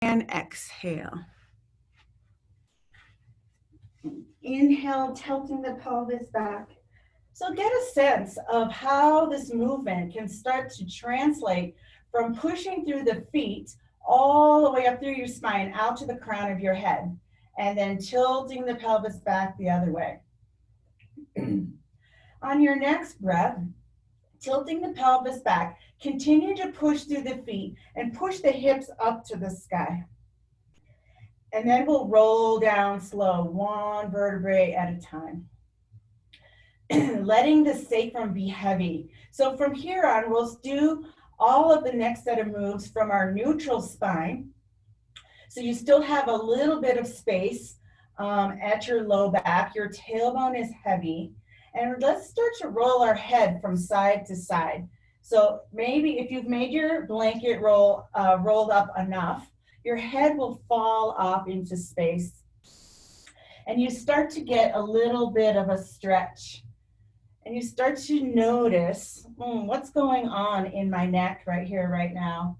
and exhale. Inhale, tilting the pelvis back. So get a sense of how this movement can start to translate from pushing through the feet all the way up through your spine out to the crown of your head, and then tilting the pelvis back the other way. On your next breath, tilting the pelvis back, continue to push through the feet and push the hips up to the sky. And then we'll roll down slow, one vertebrae at a time. Letting the sacrum be heavy. So from here on, we'll do all of the next set of moves from our neutral spine. So you still have a little bit of space at your low back. Your tailbone is heavy. And let's start to roll our head from side to side. So maybe if you've made your blanket rolled up enough, your head will fall off into space. And you start to get a little bit of a stretch. And you start to notice what's going on in my neck right here, right now,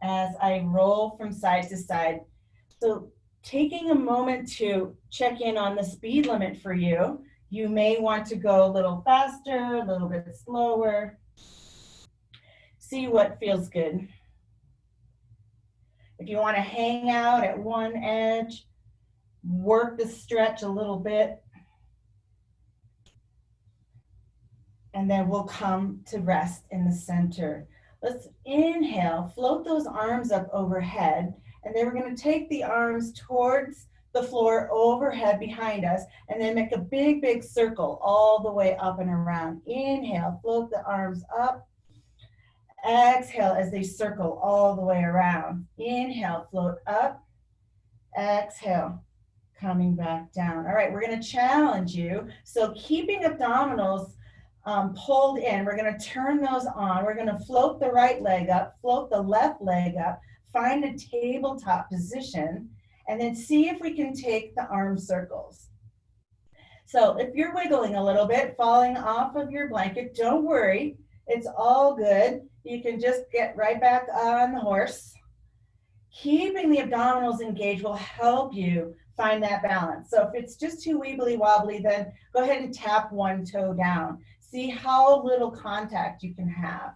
as I roll from side to side. So taking a moment to check in on the speed limit for you. You may want to go a little faster, a little bit slower. See what feels good. If you want to hang out at one edge, work the stretch a little bit. And then we'll come to rest in the center. Let's inhale, float those arms up overhead, and then we're going to take the arms towards the floor overhead behind us, and then make a big, big circle all the way up and around. Inhale, float the arms up. Exhale as they circle all the way around. Inhale, float up. Exhale, coming back down. All right, we're going to challenge you. So keeping abdominals pulled in, we're going to turn those on. We're going to float the right leg up, float the left leg up, find a tabletop position, and then see if we can take the arm circles. So if you're wiggling a little bit, falling off of your blanket, don't worry. It's all good. You can just get right back on the horse. Keeping the abdominals engaged will help you find that balance. So if it's just too wibbly wobbly, then go ahead and tap one toe down. See how little contact you can have.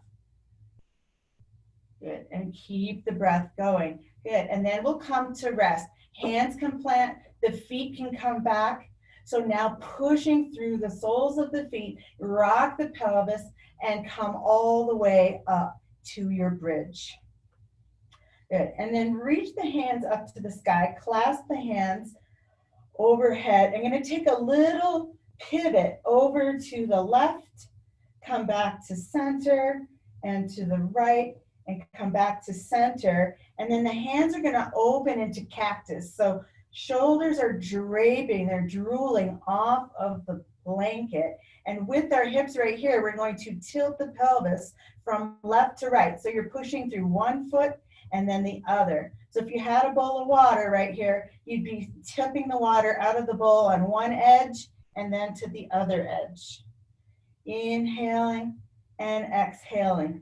Good, and keep the breath going. Good, and then we'll come to rest. Hands can plant, the feet can come back. So now pushing through the soles of the feet, rock the pelvis, and come all the way up to your bridge. Good, and then reach the hands up to the sky, clasp the hands overhead. I'm going to take a little pivot over to the left, come back to center, and to the right, and come back to center. And then the hands are going to open into cactus. So shoulders are draping, they're drooling off of the blanket. And with our hips right here, we're going to tilt the pelvis from left to right. So you're pushing through one foot and then the other. So if you had a bowl of water right here, you'd be tipping the water out of the bowl on one edge and then to the other edge. Inhaling and exhaling.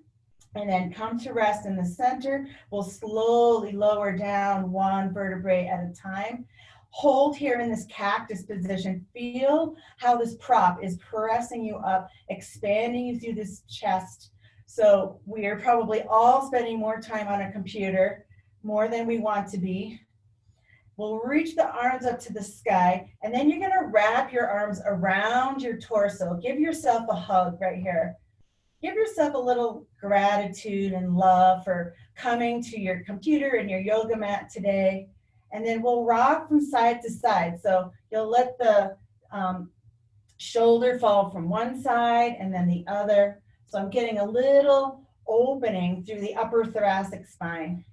And then come to rest in the center. We'll slowly lower down one vertebrae at a time. Hold here in this cactus position. Feel how this prop is pressing you up, expanding you through this chest. So we are probably all spending more time on a computer, more than we want to be. We'll reach the arms up to the sky, and then you're going to wrap your arms around your torso. Give yourself a hug right here. Give yourself a little gratitude and love for coming to your computer and your yoga mat today. And then we'll rock from side to side. So you'll let the shoulder fall from one side and then the other. So I'm getting a little opening through the upper thoracic spine.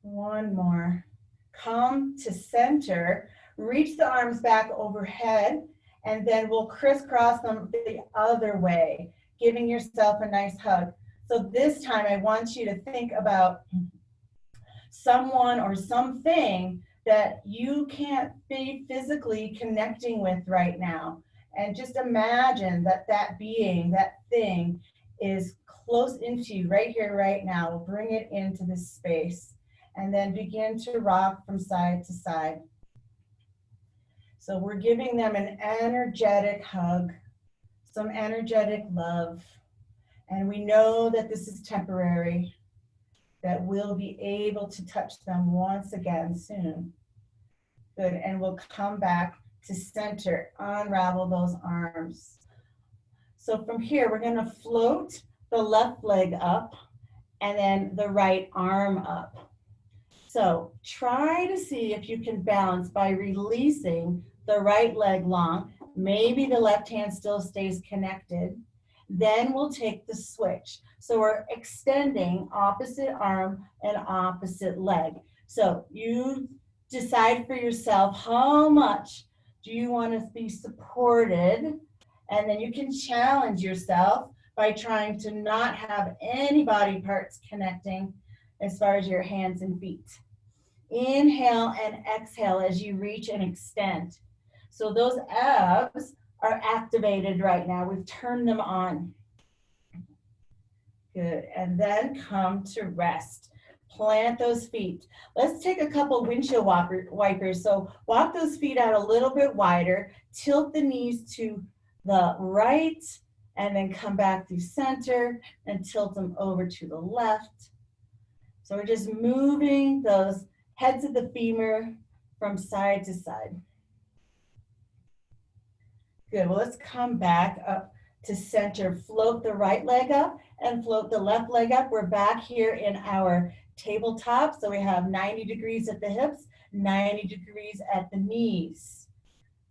One more. Come to center. Reach the arms back overhead, and then we'll crisscross them the other way, giving yourself a nice hug. So this time I want you to think about someone or something that you can't be physically connecting with right now. And just imagine that that being, that thing, is close into you right here, right now. We'll bring it into this space and then begin to rock from side to side. So we're giving them an energetic hug, some energetic love. And we know that this is temporary, that we'll be able to touch them once again soon. Good, and we'll come back to center, unravel those arms. So from here, we're gonna float the left leg up and then the right arm up. So try to see if you can balance by releasing the right leg long. Maybe the left hand still stays connected. Then we'll take the switch. So we're extending opposite arm and opposite leg. So you decide for yourself how much do you want to be supported, and then you can challenge yourself by trying to not have any body parts connecting as far as your hands and feet. Inhale and exhale as you reach and extend. So those abs are activated right now. We've turned them on. Good, and then come to rest. Plant those feet. Let's take a couple windshield wipers. So walk those feet out a little bit wider, tilt the knees to the right, and then come back through center and tilt them over to the left. So we're just moving those heads of the femur from side to side. Good, well, let's come back up to center. Float the right leg up and float the left leg up. We're back here in our tabletop. So we have 90 degrees at the hips, 90 degrees at the knees.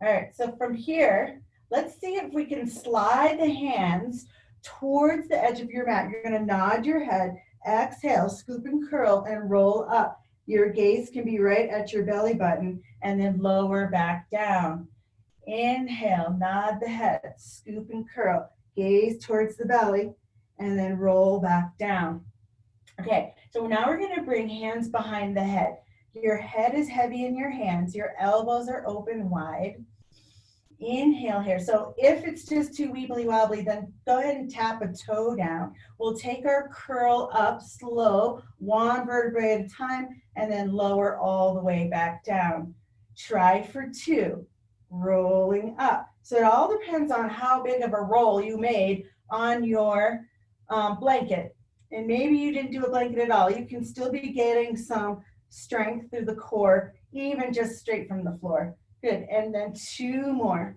All right, so from here, let's see if we can slide the hands towards the edge of your mat. You're gonna nod your head, exhale, scoop and curl, and roll up. Your gaze can be right at your belly button, and then lower back down. Inhale, nod the head, scoop and curl, gaze towards the belly, and then roll back down. Okay, so now we're gonna bring hands behind the head. Your head is heavy in your hands, your elbows are open wide. Inhale here. So if it's just too weebly wobbly, then go ahead and tap a toe down. We'll take our curl up slow, one vertebrae at a time, and then lower all the way back down. Try for two. Rolling up. So it all depends on how big of a roll you made on your blanket. And maybe you didn't do a blanket at all. You can still be getting some strength through the core, even just straight from the floor. Good, and then two more.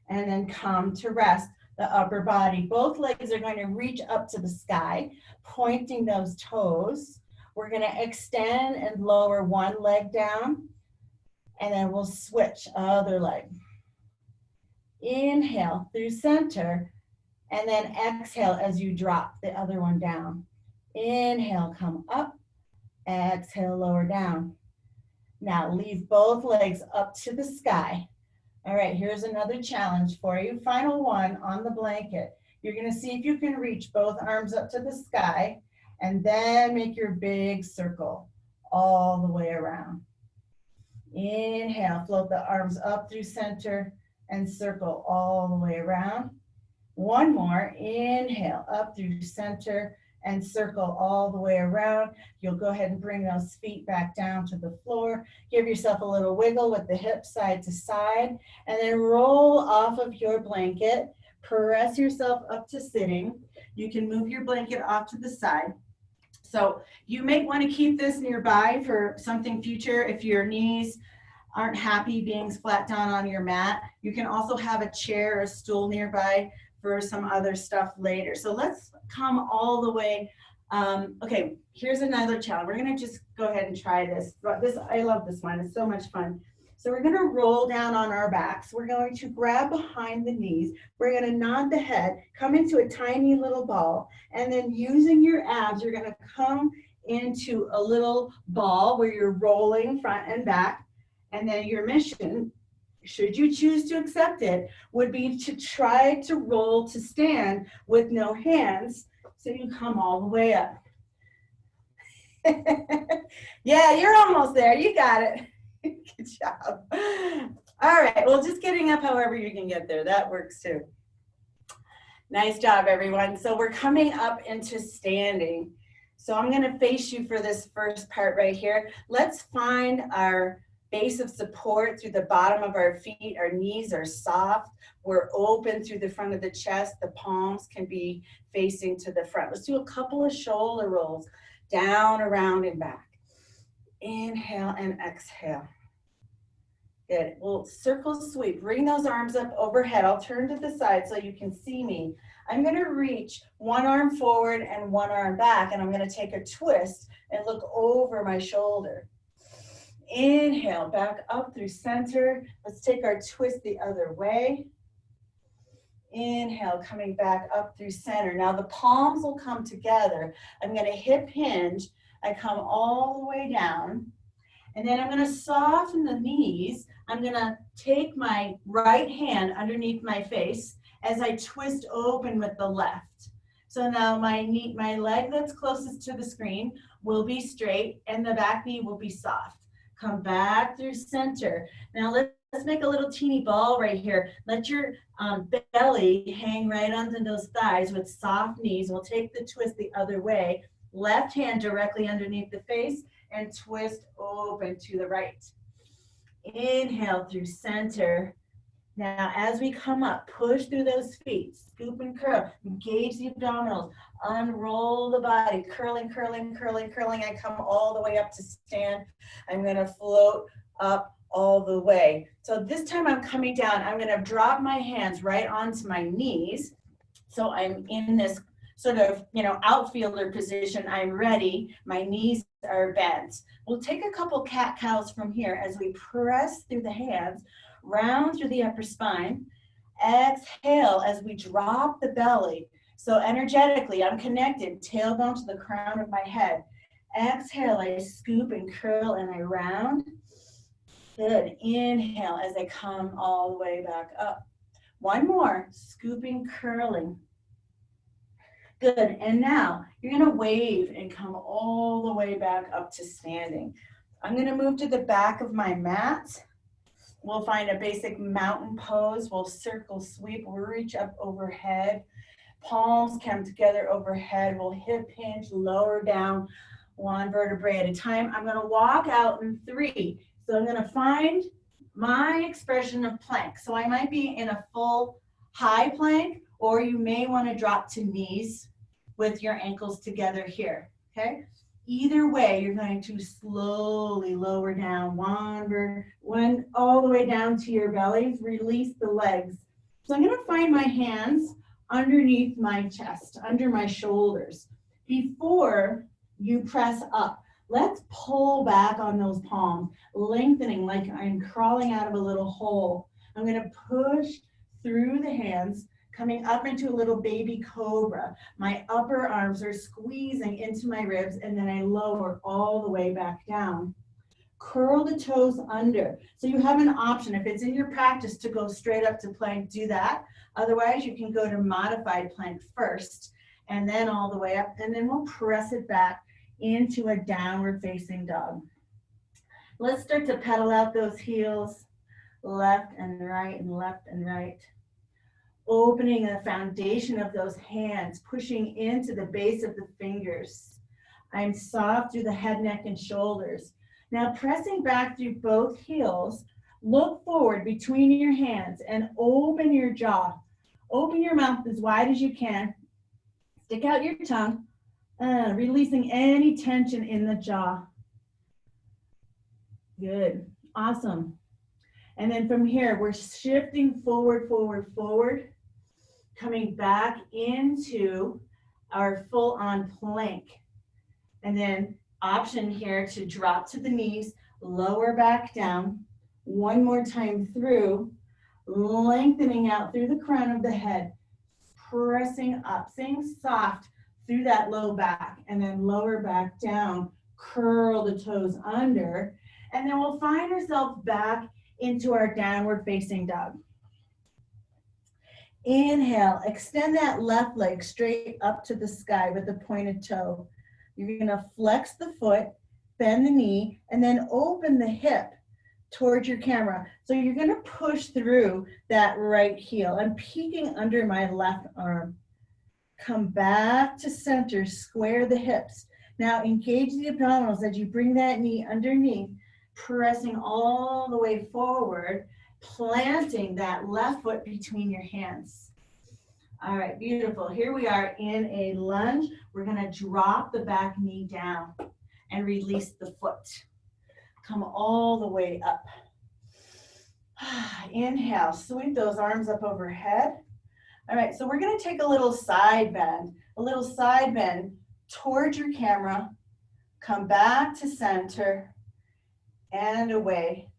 And then come to rest, the upper body. Both legs are going to reach up to the sky, pointing those toes. We're gonna extend and lower one leg down, and then we'll switch other leg. Inhale through center, and then exhale as you drop the other one down. Inhale, come up, exhale, lower down. Now leave both legs up to the sky. All right, here's another challenge for you. Final one on the blanket. You're gonna see if you can reach both arms up to the sky, and then make your big circle all the way around. Inhale, float the arms up through center and circle all the way around. One more, inhale, up through center and circle all the way around. You'll go ahead and bring those feet back down to the floor. Give yourself a little wiggle with the hips side to side, and then roll off of your blanket. Press yourself up to sitting. You can move your blanket off to the side. So you may want to keep this nearby for something future if your knees aren't happy being flat down on your mat. You can also have a chair or a stool nearby for some other stuff later. So let's come all the way. Okay, here's another challenge. We're gonna just go ahead and try this. I love this one, it's so much fun. So we're gonna roll down on our backs. We're going to grab behind the knees. We're gonna nod the head, come into a tiny little ball, and then using your abs, you're gonna come into a little ball where you're rolling front and back. And then your mission, should you choose to accept it, would be to try to roll to stand with no hands, so you come all the way up. Yeah, you're almost there, you got it. Good job. All right, well, just getting up however you can get there, that works too. Nice job, everyone. So we're coming up into standing. So I'm gonna face you for this first part right here. Let's find our base of support through the bottom of our feet. Our knees are soft. We're open through the front of the chest. The palms can be facing to the front. Let's do a couple of shoulder rolls, down, around, and back. Inhale and exhale. Good. We'll circle sweep. Bring those arms up overhead. I'll turn to the side so you can see me. I'm going to reach one arm forward and one arm back, and I'm going to take a twist and look over my shoulder. Inhale, back up through center. Let's take our twist the other way. Inhale, coming back up through center. Now the palms will come together. I'm going to hip hinge. I come all the way down. And then I'm going to soften the knees. I'm going to take my right hand underneath my face as I twist open with the left. So now my leg that's closest to the screen will be straight and the back knee will be soft. Come back through center. Now let's make a little teeny ball right here. Let your belly hang right onto those thighs with soft knees. We'll take the twist the other way. Left hand directly underneath the face and twist open to the right. Inhale through center. Now, as we come up, push through those feet, scoop and curl, engage the abdominals, unroll the body, curling, curling, curling, curling. I come all the way up to stand. I'm going to float up all the way. So this time I'm coming down. I'm going to drop my hands right onto my knees. So I'm in this sort of, outfielder position. I'm ready. My knees are bent. We'll take a couple cat-cows from here as we press through the hands, round through the upper spine. Exhale as we drop the belly. So energetically, I'm connected, tailbone to the crown of my head. Exhale, I scoop and curl and I round. Good. Inhale as I come all the way back up. One more, scooping, curling. Good, and now you're gonna wave and come all the way back up to standing. I'm gonna move to the back of my mat. We'll find a basic mountain pose. We'll circle sweep, we'll reach up overhead. Palms come together overhead. We'll hip hinge, lower down, one vertebrae at a time. I'm gonna walk out in 3. So I'm gonna find my expression of plank. So I might be in a full high plank, or you may want to drop to knees with your ankles together here, okay? Either way, you're going to slowly lower down, one all the way down to your bellies, release the legs. So I'm going to find my hands underneath my chest, under my shoulders. Before you press up, let's pull back on those palms, lengthening like I'm crawling out of a little hole. I'm going to push through the hands, coming up into a little baby cobra. My upper arms are squeezing into my ribs, and then I lower all the way back down. Curl the toes under. So you have an option. If it's in your practice to go straight up to plank, do that. Otherwise, you can go to modified plank first, and then all the way up, and then we'll press it back into a downward facing dog. Let's start to pedal out those heels, left and right and left and right. Opening the foundation of those hands, pushing into the base of the fingers. I'm soft through the head, neck, and shoulders. Now pressing back through both heels, look forward between your hands and open your jaw. Open your mouth as wide as you can. Stick out your tongue, releasing any tension in the jaw. Good, awesome. And then from here, we're shifting forward, forward, forward, coming back into our full-on plank. And then option here to drop to the knees, lower back down. One more time through, lengthening out through the crown of the head, pressing up, staying soft through that low back, and then lower back down, curl the toes under, and then we'll find ourselves back into our downward facing dog. Inhale, extend that left leg straight up to the sky with the pointed toe. You're gonna flex the foot, bend the knee, and then open the hip. towards your camera. So you're gonna push through that right heel. I'm peeking under my left arm. Come back to center, square the hips. Now engage the abdominals as you bring that knee underneath, pressing all the way forward, planting that left foot between your hands. All right, beautiful. Here we are in a lunge. We're gonna drop the back knee down and release the foot. Come all the way up. Inhale, sweep those arms up overhead. All right, so we're gonna take a little side bend towards your camera. Come back to center and away.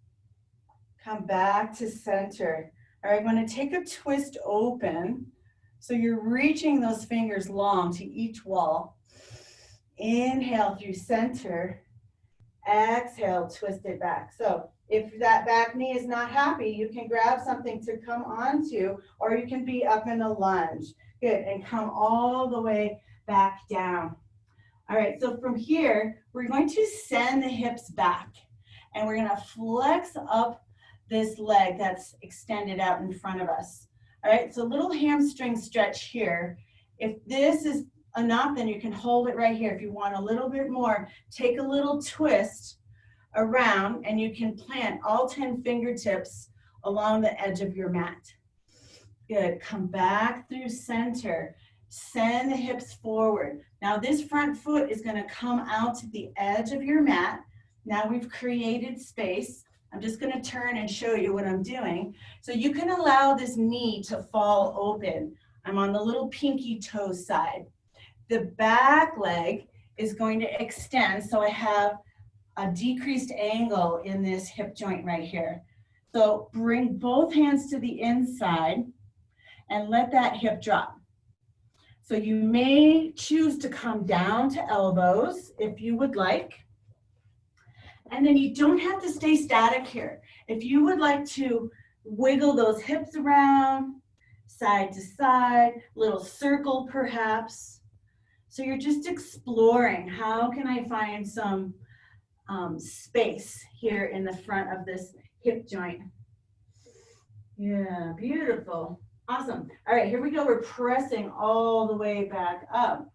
Come back to center. All right, I'm gonna take a twist open. So you're reaching those fingers long to each wall. Inhale through center. Exhale, twist it back. So if that back knee is not happy, you can grab something to come onto, or you can be up in a lunge. Good, and come all the way back down. All right, so from here, we're going to send the hips back, and we're gonna flex up this leg that's extended out in front of us. All right, so little hamstring stretch here. If this is enough, then you can hold it right here. If you want a little bit more, take a little twist around and you can plant all 10 fingertips along the edge of your mat. Good, come back through center. Send the hips forward. Now this front foot is gonna come out to the edge of your mat. Now we've created space. I'm just gonna turn and show you what I'm doing. So you can allow this knee to fall open. I'm on the little pinky toe side. The back leg is going to extend, so I have a decreased angle in this hip joint right here. So bring both hands to the inside and let that hip drop. So you may choose to come down to elbows if you would like. And then you don't have to stay static here. If you would like to wiggle those hips around, side to side, little circle perhaps. So you're just exploring, how can I find some space here in the front of this hip joint? Yeah, beautiful. Awesome. All right, here we go. We're pressing all the way back up.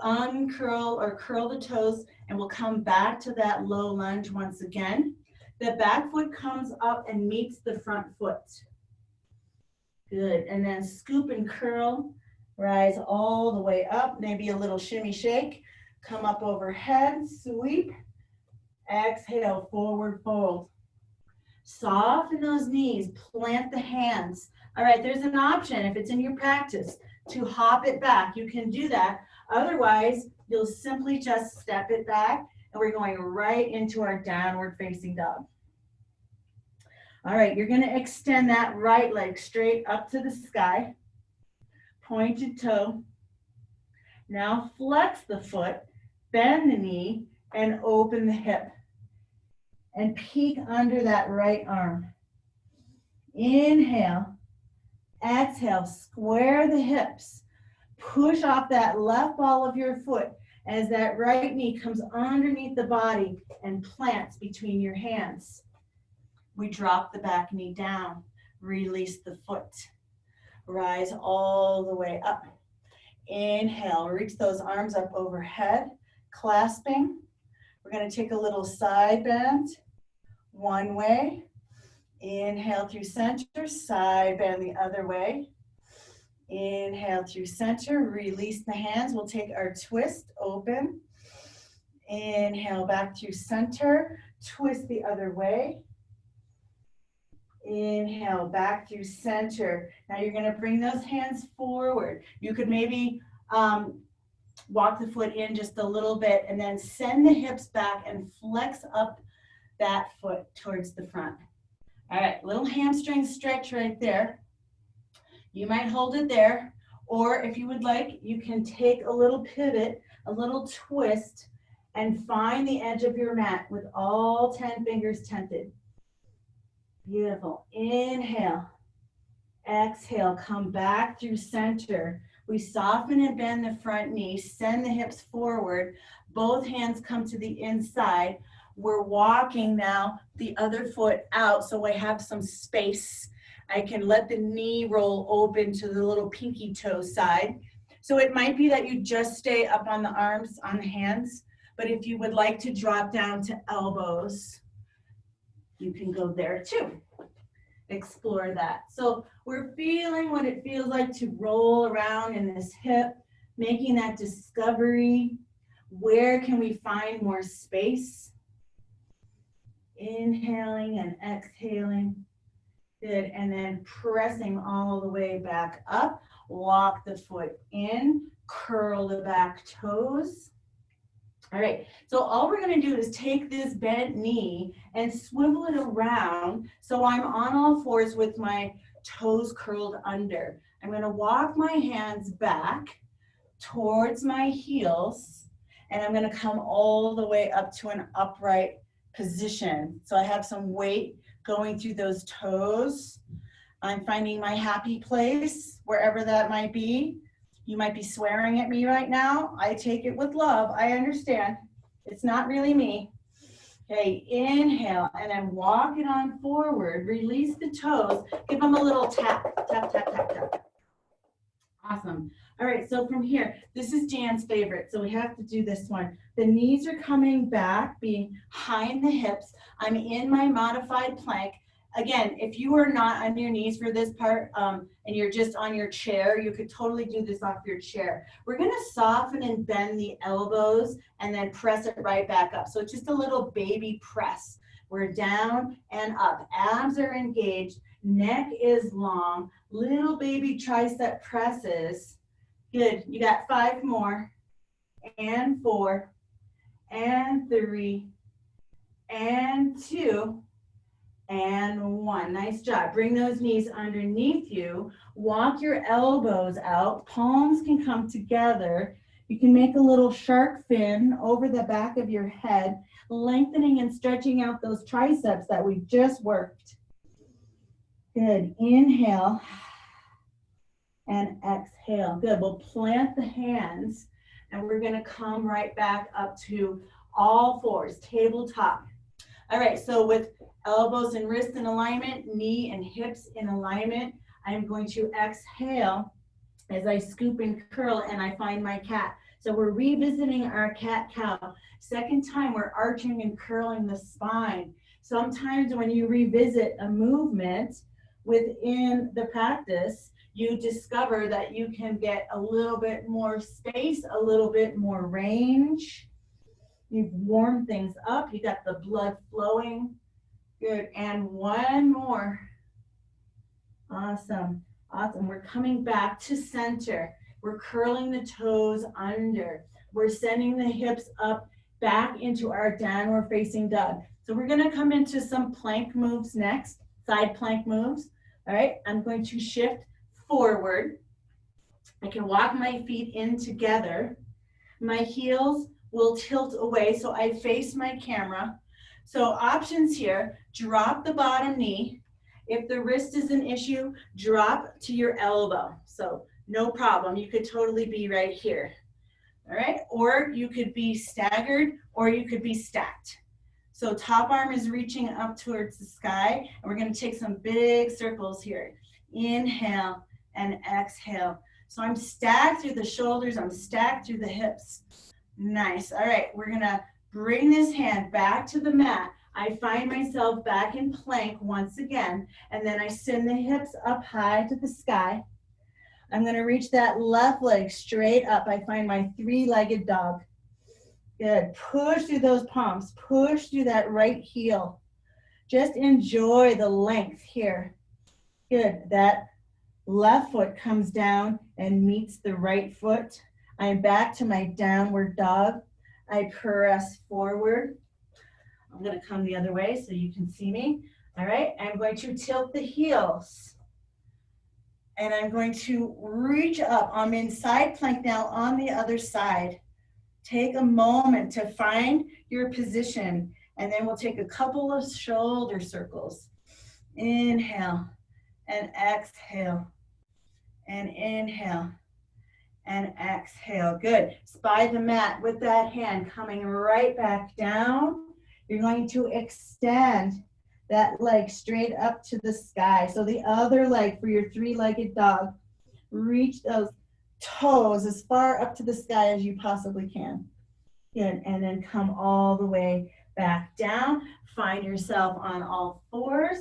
Uncurl or curl the toes, and we'll come back to that low lunge once again. The back foot comes up and meets the front foot. Good, and then scoop and curl, rise all the way up, maybe a little shimmy shake. Come up overhead, sweep, exhale, forward fold. Soften those knees, plant the hands. All right, there's an option if it's in your practice to hop it back. You can do that. Otherwise, you'll simply just step it back, and we're going right into our downward facing dog. All right, you're gonna extend that right leg straight up to the sky, pointed toe. Now flex the foot, bend the knee, and open the hip. And peek under that right arm. Inhale, exhale, square the hips. Push off that left ball of your foot as that right knee comes underneath the body and plants between your hands. We drop the back knee down, release the foot. Rise all the way up. Inhale, reach those arms up overhead, clasping. We're gonna take a little side bend, one way. Inhale through center, side bend the other way. Inhale through center, release the hands. We'll take our twist, open. Inhale back through center, twist the other way. Inhale back through center. Now you're gonna bring those hands forward. You could maybe walk the foot in just a little bit and then send the hips back and flex up that foot towards the front. All right, little hamstring stretch right there. You might hold it there, or if you would like, you can take a little pivot, a little twist, and find the edge of your mat with all 10 fingers tented. Beautiful. Inhale. Exhale, come back through center. We soften and bend the front knee, send the hips forward, Both hands come to the inside. We're walking now the other foot out so I have some space. I can let the knee roll open to the little pinky toe side. So it might be that you just stay up on the arms, on the hands, but if you would like to drop down to elbows, you can go there too. Explore that. So we're feeling what it feels like to roll around in this hip, making that discovery. Where can we find more space? Inhaling and exhaling. Good. And then pressing all the way back up. Walk the foot in, curl the back toes. All right, so all we're gonna do is take this bent knee and swivel it around so I'm on all fours with my toes curled under. I'm gonna walk my hands back towards my heels, and I'm gonna come all the way up to an upright position. So I have some weight going through those toes. I'm finding my happy place, wherever that might be. You might be swearing at me right now. I take it with love. I understand. It's not really me. Okay, inhale, and then walk it on forward. Release the toes. Give them a little tap, tap, tap, tap, tap. Awesome. All right, so from here, this is Jan's favorite, so we have to do this one. The knees are coming back, being high in the hips. I'm in my modified plank. Again, if you are not on your knees for this part and you're just on your chair, you could totally do this off your chair. We're going to soften and bend the elbows and then press it right back up. So it's just a little baby press. We're down and up. Abs are engaged. Neck is long. Little baby tricep presses. Good. You got 5 more. And 4. And 3. And 2. And 1. Nice job. Bring those knees underneath you. Walk your elbows out. Palms can come together. You can make a little shark fin over the back of your head, lengthening and stretching out those triceps that we just worked. Good. Inhale and exhale. Good. We'll plant the hands and we're going to come right back up to all fours, tabletop. All right, so with elbows and wrists in alignment, knee and hips in alignment, I'm going to exhale as I scoop and curl and I find my cat. So we're revisiting our cat-cow. Second time, we're arching and curling the spine. Sometimes when you revisit a movement within the practice, you discover that you can get a little bit more space, a little bit more range. You've warmed things up. You got the blood flowing. Good. And 1 more. Awesome. Awesome. We're coming back to center. We're curling the toes under. We're sending the hips up back into our downward facing dog. So we're going to come into some plank moves next, side plank moves. All right. I'm going to shift forward. I can walk my feet in together. My heels will tilt away so I face my camera. So options here, drop the bottom knee. If the wrist is an issue, drop to your elbow. So no problem, you could totally be right here. All right, or you could be staggered or you could be stacked. So top arm is reaching up towards the sky and we're gonna take some big circles here. Inhale and exhale. So I'm stacked through the shoulders, I'm stacked through the hips. Nice. All right, we're gonna bring this hand back to the mat. I find myself back in plank once again, and then I send the hips up high to the sky. I'm gonna reach that left leg straight up. I find my 3-legged dog. Good. Push through those palms. Push through that right heel. Just enjoy the length here. Good. That left foot comes down and meets the right foot. I'm back to my downward dog. I press forward. I'm going to come the other way so you can see me. All right, I'm going to tilt the heels. And I'm going to reach up. I'm in side plank now on the other side. Take a moment to find your position. And then we'll take a couple of shoulder circles. Inhale and exhale. And inhale and exhale. Good. Spy the mat with that hand coming right back down. You're going to extend that leg straight up to the sky. So the other leg for your three-legged dog, reach those toes as far up to the sky as you possibly can. Good. And then come all the way back down. Find yourself on all fours.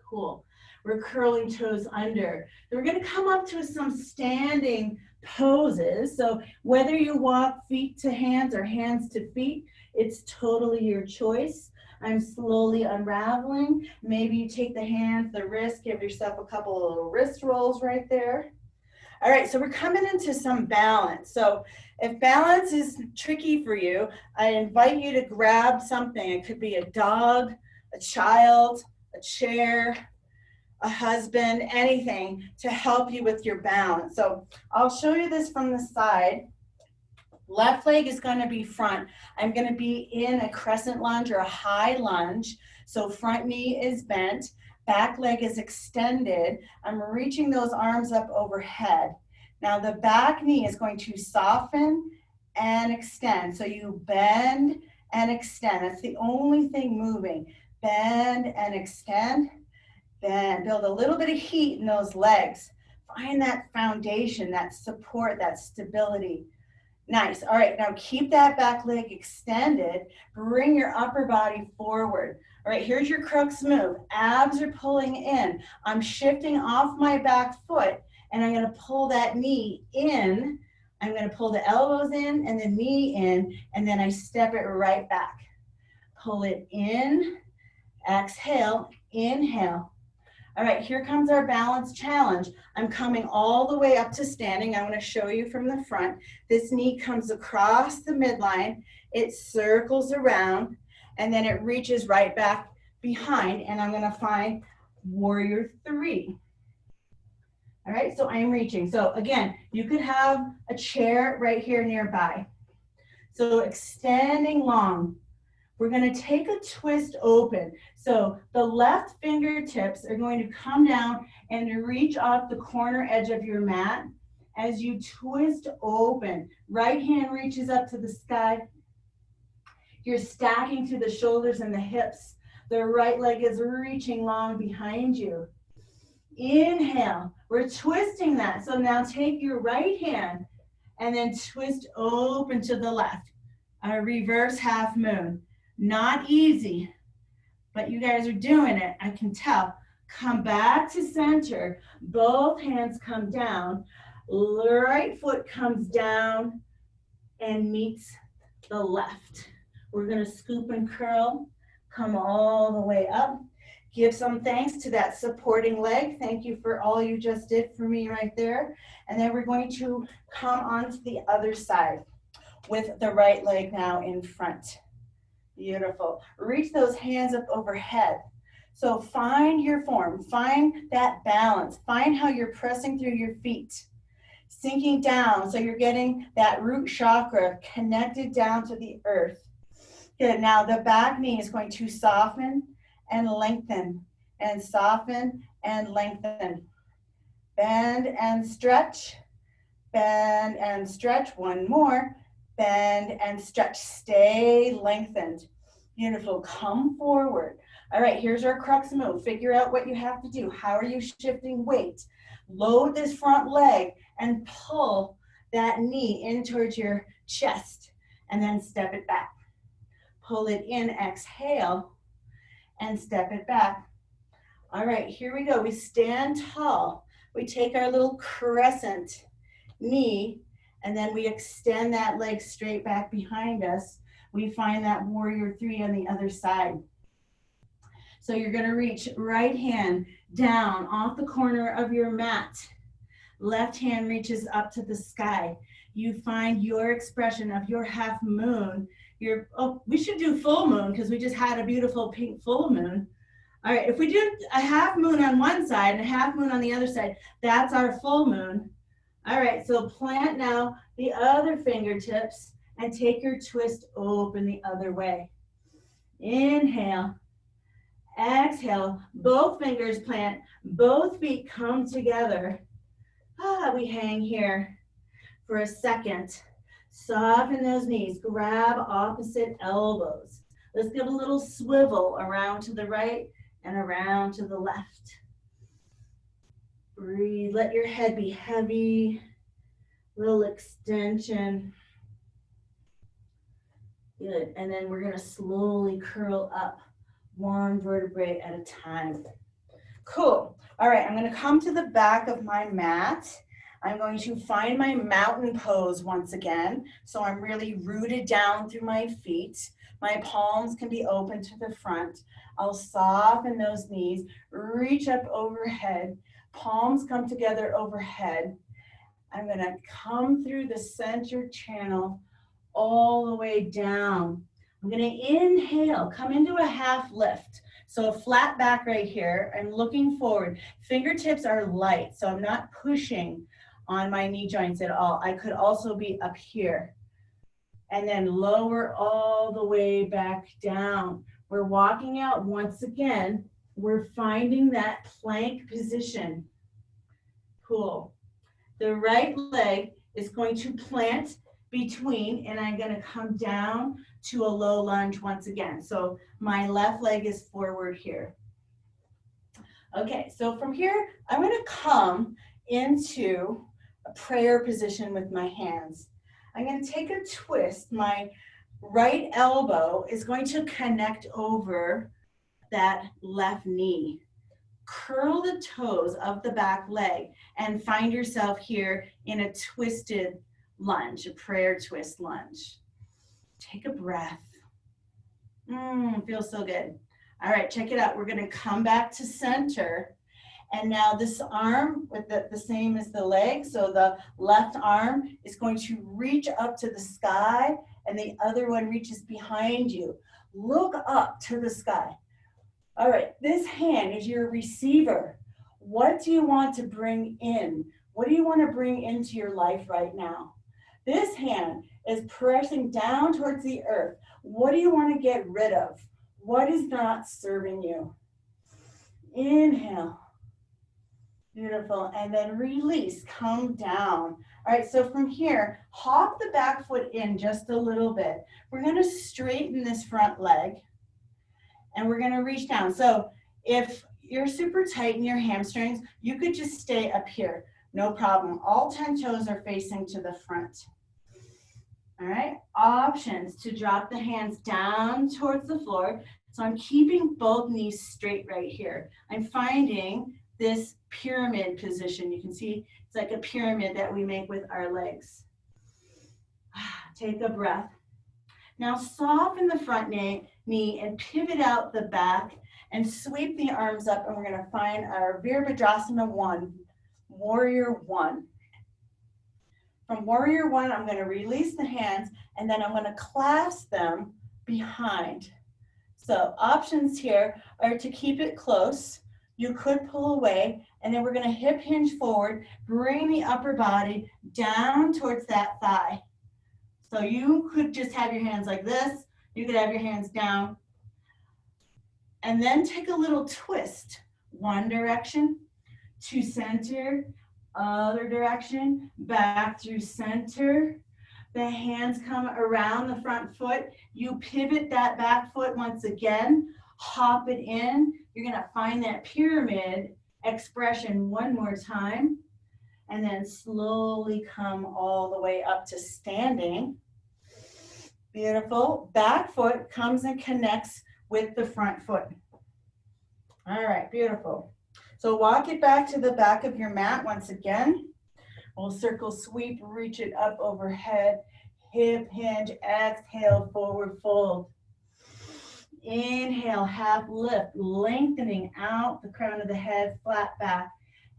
Cool. We're curling toes under. We're going to come up to some standing poses. So whether you walk feet to hands or hands to feet, it's totally your choice. I'm slowly unraveling. Maybe you take the hands, the wrists, give yourself a couple of little wrist rolls right there. All right, so we're coming into some balance. So if balance is tricky for you, I invite you to grab something. It could be a dog, a child, a chair, a husband, anything to help you with your balance. So I'll show you this from the side. Left leg is going to be front. I'm going to be in a crescent lunge or a high lunge. So front knee is bent, back leg is extended. I'm reaching those arms up overhead. Now the back knee is going to soften and extend. So you bend and extend. That's the only thing moving. Bend and extend. Then build a little bit of heat in those legs. Find that foundation, that support, that stability. Nice. All right, now keep that back leg extended. Bring your upper body forward. All right, here's your crux move. Abs are pulling in. I'm shifting off my back foot, and I'm going to pull that knee in. I'm going to pull the elbows in and the knee in, and then I step it right back. Pull it in, exhale, inhale. All right, here comes our balance challenge. I'm coming all the way up to standing. I'm going to show you from the front. This knee comes across the midline. It circles around, and then it reaches right back behind, and I'm going to find warrior three. All right, so I'm reaching. So again, you could have a chair right here nearby. So extending long. We're going to take a twist open. So the left fingertips are going to come down and reach off the corner edge of your mat as you twist open. Right hand reaches up to the sky. You're stacking to the shoulders and the hips. The right leg is reaching long behind you. Inhale. We're twisting that. So now take your right hand and then twist open to the left. A reverse half moon. Not easy, but you guys are doing it, I can tell. Come back to center. Both hands come down. Right foot comes down and meets the left. We're going to scoop and curl. Come all the way up. Give some thanks to that supporting leg. Thank you for all you just did for me right there. And then we're going to come onto the other side with the right leg now in front. Beautiful. Reach those hands up overhead. So find your form, find that balance, find how you're pressing through your feet, sinking down so you're getting that root chakra connected down to the earth. Good. Now the back knee is going to soften and lengthen, and soften and lengthen. Bend and stretch, bend and stretch. One more. Bend and stretch. Stay lengthened. Beautiful. Come forward. All right, here's our crux move. Figure out what you have to do. How are you shifting weight? Load this front leg and pull that knee in towards your chest and then step it back. Pull it in, exhale, and step it back. All right, here we go. We stand tall. We take our little crescent knee, and then we extend that leg straight back behind us. We find that warrior three on the other side. So you're going to reach right hand down off the corner of your mat. Left hand reaches up to the sky. You find your expression of your half moon. We should do full moon because we just had a beautiful pink full moon. All right, if we do a half moon on one side and a half moon on the other side, that's our full moon. All right, so plant now the other fingertips and take your twist open the other way. Inhale, exhale, both fingers plant, both feet come together. We hang here for a second. Soften those knees. Grab opposite elbows. Let's give a little swivel around to the right and around to the left. Breathe. Let your head be heavy. Little extension. Good. And then we're going to slowly curl up one vertebrae at a time. Cool. All right, I'm going to come to the back of my mat. I'm going to find my mountain pose once again. So I'm really rooted down through my feet. My palms can be open to the front. I'll soften those knees, reach up overhead. Palms come together overhead. I'm going to come through the center channel all the way down. I'm going to inhale, come into a half lift. So a flat back right here. I'm looking forward. Fingertips are light, so I'm not pushing on my knee joints at all. I could also be up here. And then lower all the way back down. We're walking out once again. We're finding that plank position. Cool. The right leg is going to plant between, and I'm going to come down to a low lunge once again. So my left leg is forward here. Okay, so from here, I'm going to come into a prayer position with my hands. I'm going to take a twist. My right elbow is going to connect over that left knee. Curl the toes of the back leg and find yourself here in a twisted lunge, a prayer twist lunge. Take a breath. Feels so good. All right, check it out. We're going to come back to center. And now this arm with the same as the leg. So the left arm is going to reach up to the sky and the other one reaches behind you. Look up to the sky. All right, this hand is your receiver. What do you want to bring in? What do you want to bring into your life right now? This hand is pressing down towards the earth. What do you want to get rid of? What is not serving you? Inhale. Beautiful. And then release. Come down. All right, so from here, hop the back foot in just a little bit. We're going to straighten this front leg. And we're going to reach down. So if you're super tight in your hamstrings, you could just stay up here. No problem. All 10 toes are facing to the front. All right. Options to drop the hands down towards the floor. So I'm keeping both knees straight right here. I'm finding this pyramid position. You can see it's like a pyramid that we make with our legs. Take a breath. Now soften the front knee and pivot out the back and sweep the arms up, and we're going to find our Virabhadrasana 1, Warrior 1. From Warrior 1, I'm going to release the hands, and then I'm going to clasp them behind. So options here are to keep it close. You could pull away, and then we're going to hip hinge forward, bring the upper body down towards that thigh. So you could just have your hands like this. You could have your hands down. And then take a little twist. One direction to center, other direction, back through center. The hands come around the front foot. You pivot that back foot once again. Hop it in. You're going to find that pyramid expression one more time. And then slowly come all the way up to standing. Beautiful. Back foot comes and connects with the front foot. All right, beautiful. So walk it back to the back of your mat once again. We'll circle sweep, reach it up overhead, hip hinge, exhale, forward fold. Inhale, half lift, lengthening out the crown of the head, flat back.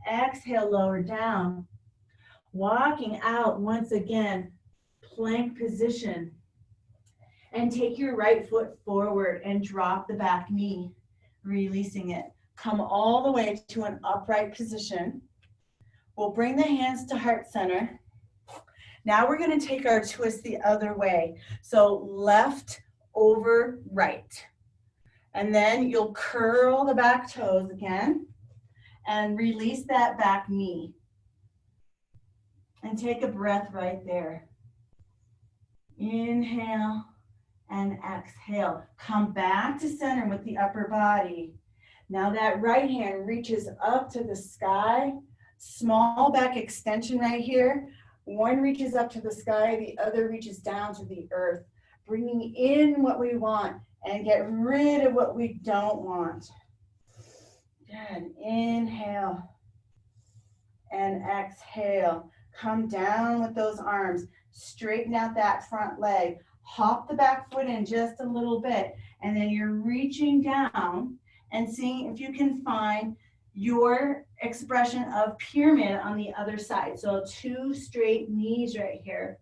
Exhale, lower down. Walking out once again, plank position. And take your right foot forward and drop the back knee, releasing it. Come all the way to an upright position. We'll bring the hands to heart center. Now we're going to take our twist the other way. So left over right. And then you'll curl the back toes again and release that back knee. And take a breath right there. Inhale and exhale. Come back to center with the upper body. Now that right hand reaches up to the sky. Small back extension right here. One reaches up to the sky, the other reaches down to the earth, bringing in what we want and get rid of what we don't want. Good. Inhale and exhale. Come down with those arms. Straighten out that front leg. Hop the back foot in just a little bit, and then you're reaching down and seeing if you can find your expression of pyramid on the other side. So 2 straight knees right here.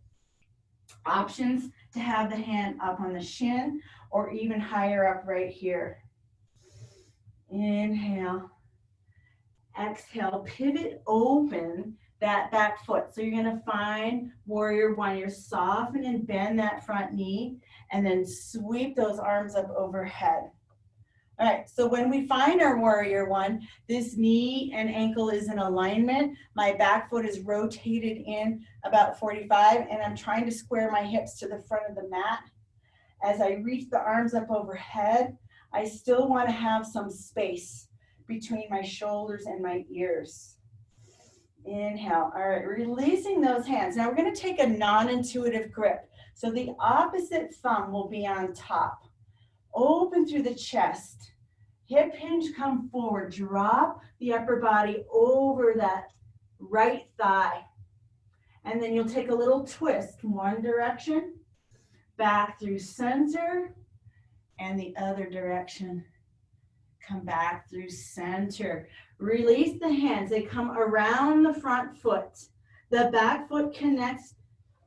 Options to have the hand up on the shin or even higher up right here. Inhale. Exhale. Pivot open that back foot. So you're going to find warrior one. You're soften and bend that front knee and then sweep those arms up overhead. All right, so when we find our warrior one, this knee and ankle is in alignment. My back foot is rotated in about 45, and I'm trying to square my hips to the front of the mat. As I reach the arms up overhead, I still want to have some space between my shoulders and my ears. Inhale. All right, releasing those hands. Now we're going to take a non-intuitive grip. So the opposite thumb will be on top. Open through the chest. Hip hinge, come forward. Drop the upper body over that right thigh. And then you'll take a little twist. One direction, back through center, and the other direction. Come back through center. Release the hands. They come around the front foot. The back foot connects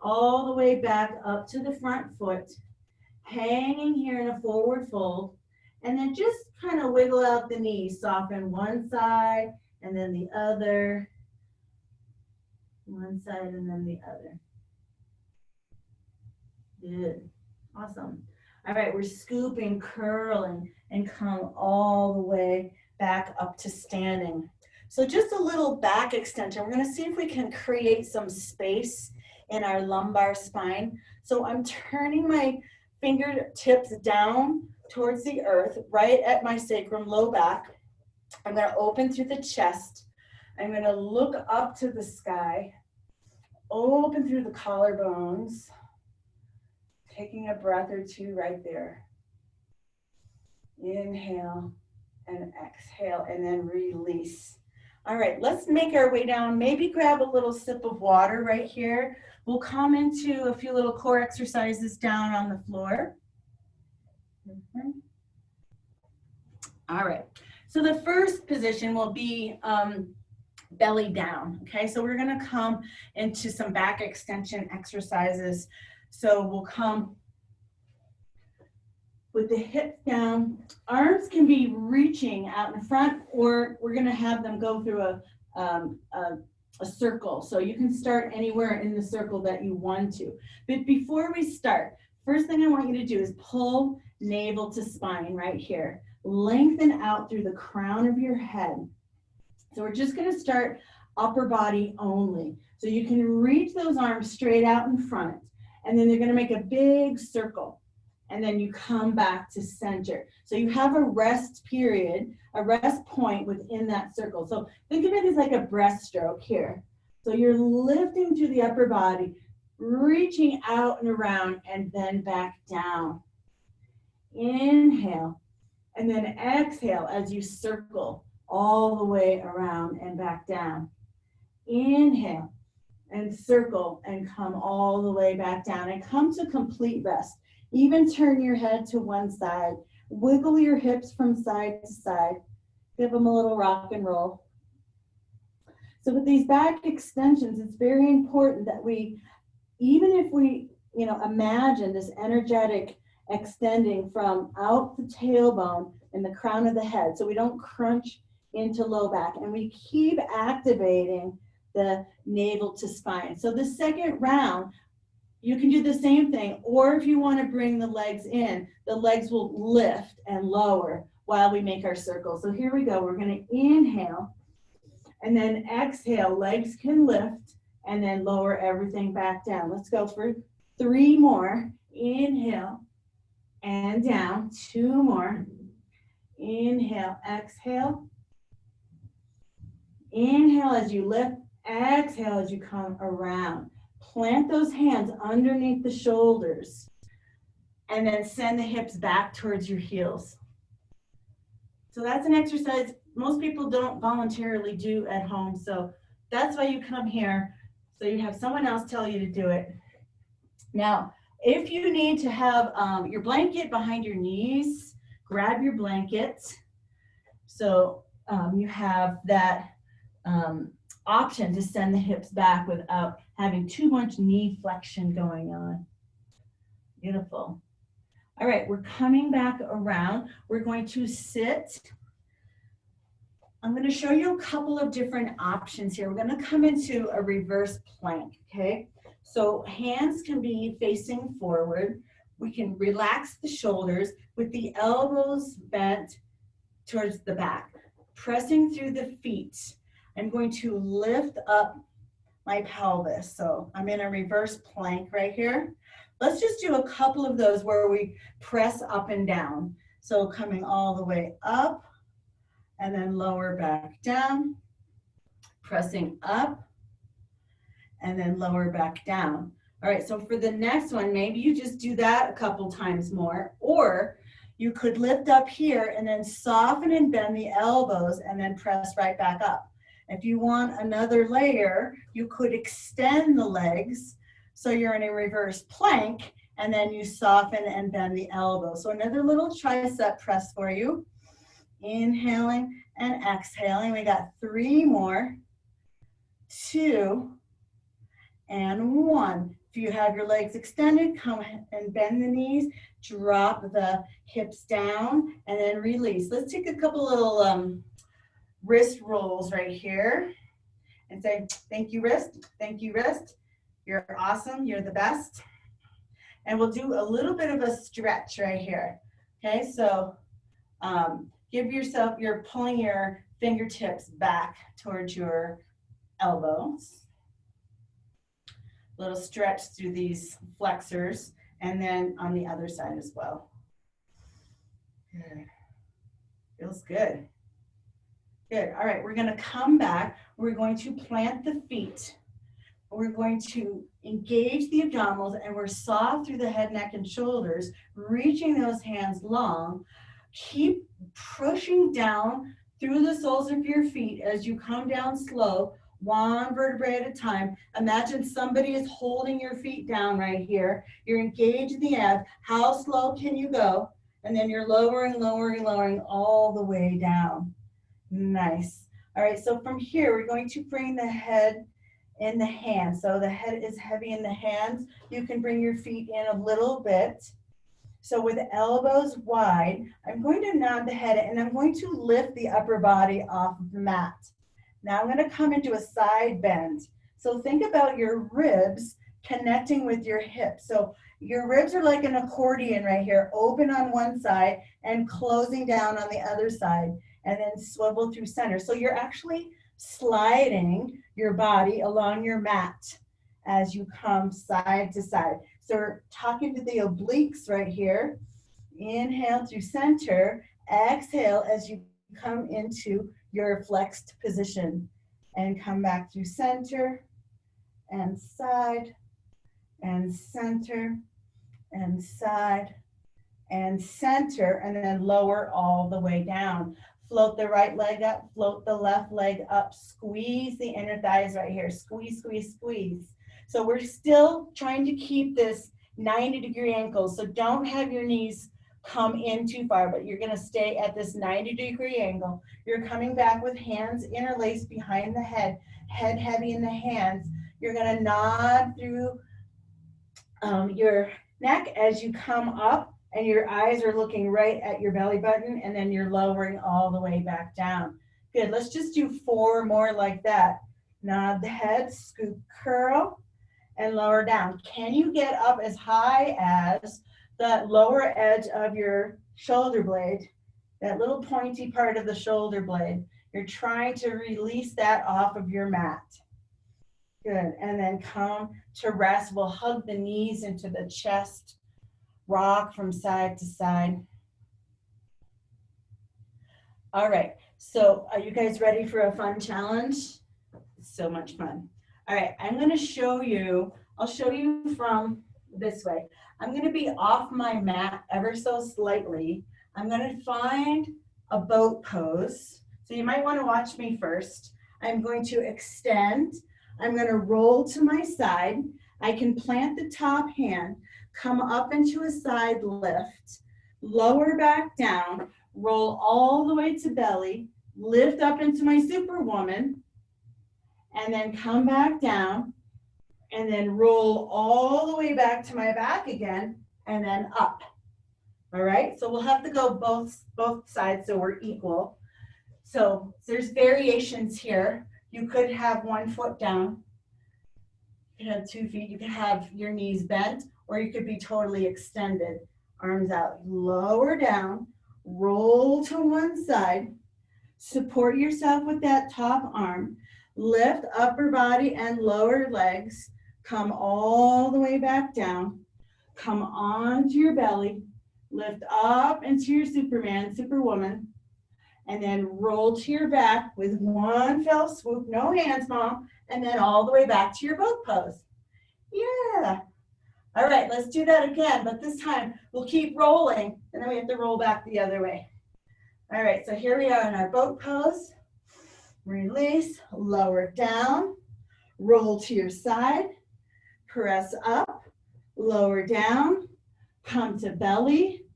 all the way back up to the front foot. Hanging here in a forward fold, and then just kind of wiggle out the knees. Soften one side and then the other. One side and then the other. Good. Awesome. All right, we're scooping, curling, and come all the way back up to standing. So just a little back extension. We're going to see if we can create some space in our lumbar spine. So I'm turning my fingertips down towards the earth, right at my sacrum, low back. I'm going to open through the chest. I'm going to look up to the sky, open through the collarbones, taking a breath or two right there. Inhale and exhale, and then release. All right, let's make our way down. Maybe grab a little sip of water right here. We'll come into a few little core exercises down on the floor. All right, so the first position will be belly down, okay? So we're gonna come into some back extension exercises. So we'll come with the hips down. Arms can be reaching out in front, or we're gonna have them go through a circle. So you can start anywhere in the circle that you want to. But before we start, first thing I want you to do is pull navel to spine right here. Lengthen out through the crown of your head. So we're just going to start upper body only. So you can reach those arms straight out in front, and then they're going to make a big circle. And then you come back to center. So you have a rest period, a rest point within that circle. So think of it as like a breaststroke here. So you're lifting through the upper body, reaching out and around, and then back down. Inhale, and then exhale as you circle all the way around and back down. Inhale, and circle, and come all the way back down, and come to complete rest. Even turn your head to one side. Wiggle your hips from side to side. Give them a little rock and roll. So with these back extensions, it's very important that we, even if we, imagine this energetic extending from out the tailbone and the crown of the head, so we don't crunch into low back, and we keep activating the navel to spine. So the second round, you can do the same thing, or if you want to bring the legs in, the legs will lift and lower while we make our circle. So here we go. We're going to inhale and then exhale. Legs can lift and then lower everything back down. Let's go for 3 more. Inhale and down. 2 more. Inhale, exhale. Inhale as you lift, exhale as you come around. Plant those hands underneath the shoulders and then send the hips back towards your heels. So that's an exercise most people don't voluntarily do at home. So that's why you come here, so you have someone else tell you to do it. Now, if you need to have your blanket behind your knees, grab your blanket. So you have that option to send the hips back without having too much knee flexion going on. Beautiful. All right, we're coming back around. We're going to sit. I'm going to show you a couple of different options here. We're going to come into a reverse plank, okay? So hands can be facing forward. We can relax the shoulders with the elbows bent towards the back, pressing through the feet. I'm going to lift up my pelvis. So I'm in a reverse plank right here. Let's just do a couple of those where we press up and down. So coming all the way up and then lower back down, pressing up and then lower back down. All right, so for the next one, maybe you just do that a couple times more, or you could lift up here and then soften and bend the elbows and then press right back up. If you want another layer, you could extend the legs so you're in a reverse plank and then you soften and bend the elbow. So another little tricep press for you. Inhaling and exhaling. We got 3 more. 2 and 1. If you have your legs extended, come and bend the knees, drop the hips down, and then release. Let's take a couple little wrist rolls right here and say, thank you, wrist. Thank you, wrist. You're awesome. You're the best. And we'll do a little bit of a stretch right here. Okay, so give yourself, you're pulling your fingertips back towards your elbows. Little stretch through these flexors, and then on the other side as well. Good. Feels good. Good. All right, we're going to come back. We're going to plant the feet. We're going to engage the abdominals, and we're soft through the head, neck, and shoulders, reaching those hands long. Keep pushing down through the soles of your feet as you come down slow, 1 vertebrae at a time. Imagine somebody is holding your feet down right here. You're engaging the abs. How slow can you go? And then you're lowering, lowering, lowering all the way down. Nice. All right, so from here, we're going to bring the head in the hands. So the head is heavy in the hands. You can bring your feet in a little bit. So with elbows wide, I'm going to nod the head and I'm going to lift the upper body off of the mat. Now I'm going to come into a side bend. So think about your ribs connecting with your hips. So your ribs are like an accordion right here, open on one side and closing down on the other side, and then swivel through center. So you're actually sliding your body along your mat as you come side to side. So we're talking to the obliques right here. Inhale through center, exhale as you come into your flexed position, and come back through center and side and center and side and center, and then lower all the way down. Float the right leg up, float the left leg up, squeeze the inner thighs right here, squeeze, squeeze, squeeze. So we're still trying to keep this 90-degree ankle, so don't have your knees come in too far, but you're going to stay at this 90-degree angle. You're coming back with hands interlaced behind the head, head heavy in the hands. You're going to nod through your neck as you come up, and your eyes are looking right at your belly button, and then you're lowering all the way back down. Good, let's just do 4 more like that. Nod the head, scoop, curl, and lower down. Can you get up as high as that lower edge of your shoulder blade, that little pointy part of the shoulder blade? You're trying to release that off of your mat. Good. And then come to rest. We'll hug the knees into the chest. Rock from side to side. All right. So are you guys ready for a fun challenge? It's so much fun. All right. I'm going to show you. I'll show you from this way. I'm going to be off my mat ever so slightly. I'm going to find a boat pose. So you might want to watch me first. I'm going to extend. I'm going to roll to my side. I can plant the top hand, come up into a side lift, lower back down, roll all the way to belly, lift up into my superwoman, and then come back down, and then roll all the way back to my back again, and then up. All right, so we'll have to go both sides so we're equal. So there's variations here. You could have 1 foot down. You could have 2 feet. You could have your knees bent, or you could be totally extended. Arms out, lower down, roll to one side, support yourself with that top arm, lift upper body and lower legs, come all the way back down, come onto your belly, lift up into your Superman, Superwoman, and then roll to your back with one fell swoop, no hands, Mom, and then all the way back to your boat pose. Yeah. All right, let's do that again, but this time we'll keep rolling, and then we have to roll back the other way. All right, so here we are in our boat pose. Release, lower down, roll to your side, press up, lower down, come to belly,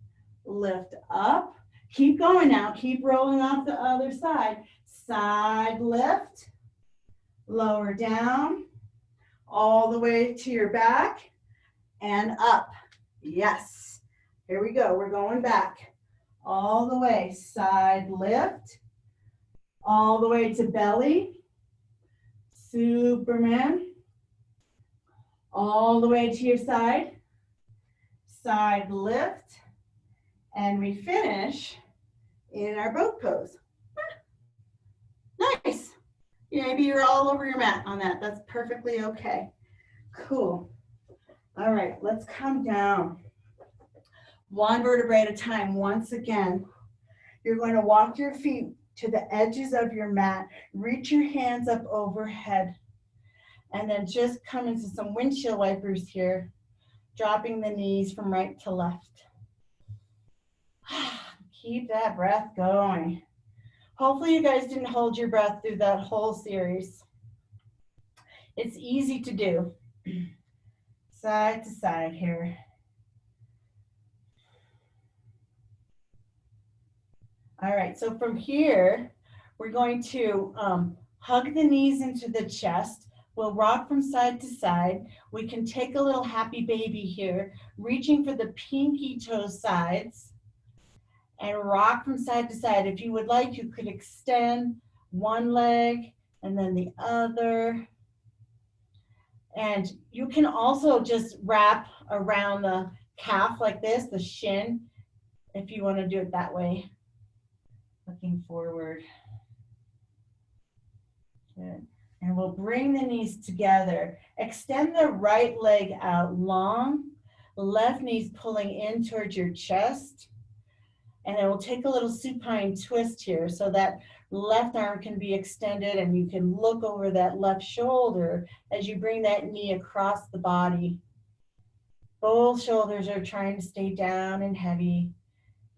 lift up. Keep going now, keep rolling off the other side. Side lift, lower down, all the way to your back, and up. Yes. Here we go. We're going back. All the way. Side lift. All the way to belly. Superman. All the way to your side. Side lift. And we finish in our boat pose. Nice. Maybe you're all over your mat on that. That's perfectly okay. Cool. All right, let's come down. One vertebrae at a time. Once again, you're going to walk your feet to the edges of your mat. Reach your hands up overhead. And then just come into some windshield wipers here, dropping the knees from right to left. Keep that breath going. Hopefully you guys didn't hold your breath through that whole series. It's easy to do. Side to side here. All right, so from here, we're going to hug the knees into the chest. We'll rock from side to side. We can take a little happy baby here, reaching for the pinky toe sides and rock from side to side. If you would like, you could extend one leg and then the other. And you can also just wrap around the calf like this, the shin, if you want to do it that way. Looking forward. Good. And we'll bring the knees together. Extend the right leg out long, left knee's pulling in towards your chest. And then we'll take a little supine twist here so that left arm can be extended and you can look over that left shoulder as you bring that knee across the body. Both shoulders are trying to stay down and heavy,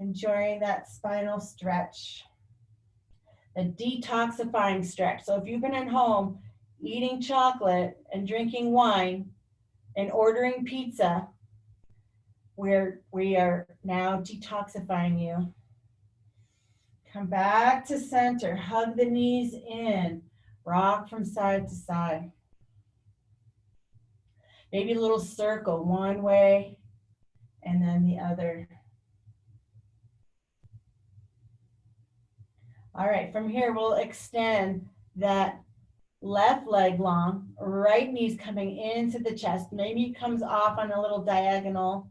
enjoying that spinal stretch. A detoxifying stretch. So if you've been at home eating chocolate and drinking wine and ordering pizza, we are now detoxifying you. Come back to center, hug the knees in, rock from side to side. Maybe a little circle, one way and then the other. All right, from here we'll extend that left leg long, right knee's coming into the chest. Maybe it comes off on a little diagonal.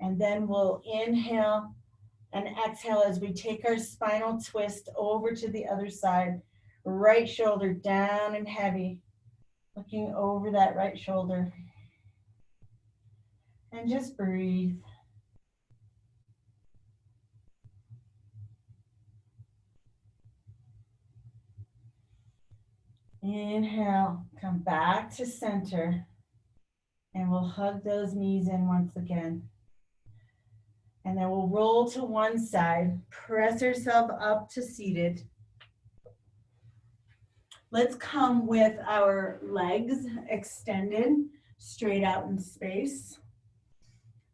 And then we'll inhale and exhale as we take our spinal twist over to the other side. Right shoulder down and heavy. Looking over that right shoulder. And just breathe. Inhale, come back to center. And we'll hug those knees in once again. And then we'll roll to one side. Press yourself up to seated. Let's come with our legs extended, straight out in space.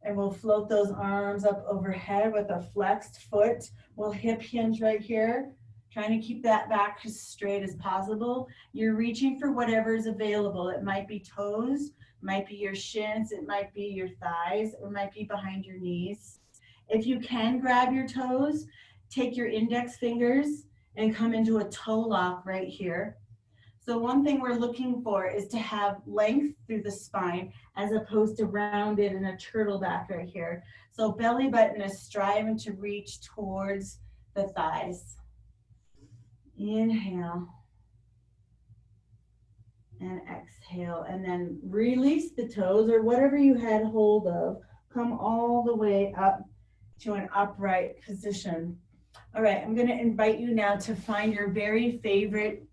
And we'll float those arms up overhead with a flexed foot. We'll hip hinge right here, trying to keep that back as straight as possible. You're reaching for whatever is available. It might be toes, it might be your shins, it might be your thighs, or it might be behind your knees. If you can grab your toes, take your index fingers and come into a toe lock right here. So one thing we're looking for is to have length through the spine as opposed to rounded in a turtle back right here. So belly button is striving to reach towards the thighs. Inhale and exhale, and then release the toes or whatever you had hold of. Come all the way up to an upright position. All right, I'm going to invite you now to find your very favorite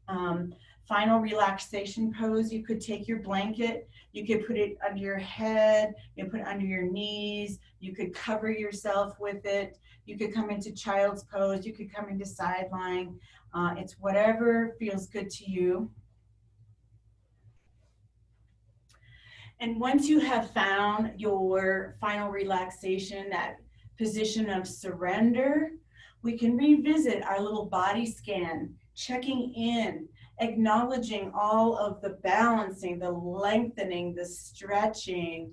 final relaxation pose. You could take your blanket, you could put it under your head, you put it under your knees, you could cover yourself with it, you could come into child's pose, you could come into side lying. It's whatever feels good to you. And once you have found your final relaxation, that position of surrender, we can revisit our little body scan, checking in, acknowledging all of the balancing, the lengthening, the stretching,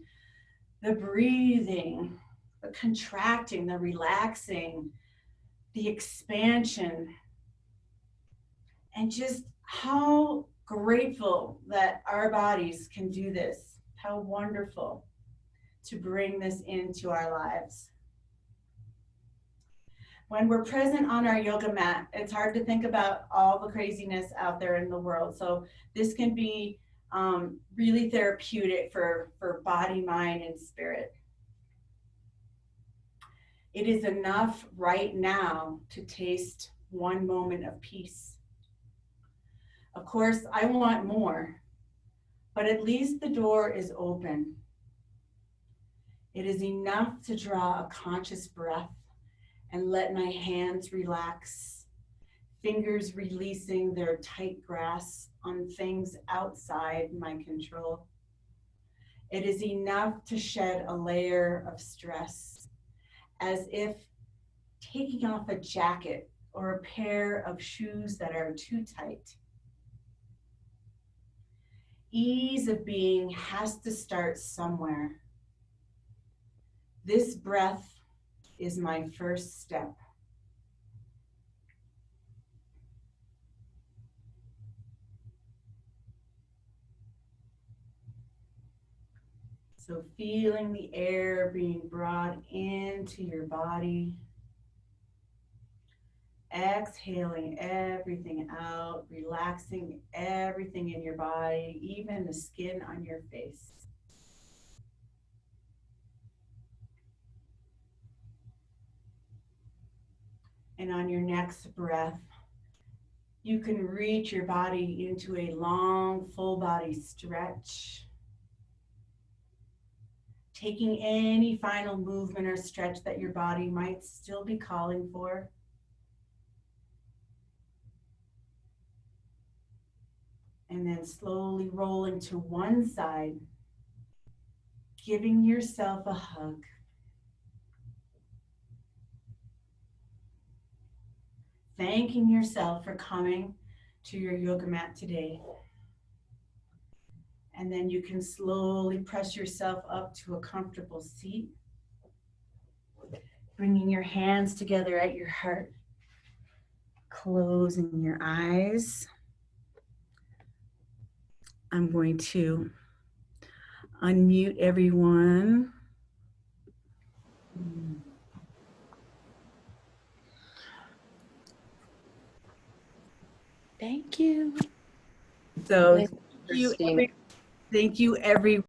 the breathing, the contracting, the relaxing, the expansion, and just how grateful that our bodies can do this. How wonderful to bring this into our lives. When we're present on our yoga mat, it's hard to think about all the craziness out there in the world. So this can be really therapeutic for body, mind, and spirit. It is enough right now to taste one moment of peace. Of course, I want more, but at least the door is open. It is enough to draw a conscious breath and let my hands relax, fingers releasing their tight grasp on things outside my control. It is enough to shed a layer of stress, as if taking off a jacket or a pair of shoes that are too tight. Ease of being has to start somewhere. This breath is my first step. So feeling the air being brought into your body. Exhaling everything out, relaxing everything in your body, even the skin on your face. And on your next breath, you can reach your body into a long, full body stretch. Taking any final movement or stretch that your body might still be calling for. And then slowly rolling to one side, giving yourself a hug. Thanking yourself for coming to your yoga mat today. And then you can slowly press yourself up to a comfortable seat, bringing your hands together at your heart, closing your eyes. I'm going to unmute everyone. Thank you. So Christina. Thank you, everyone.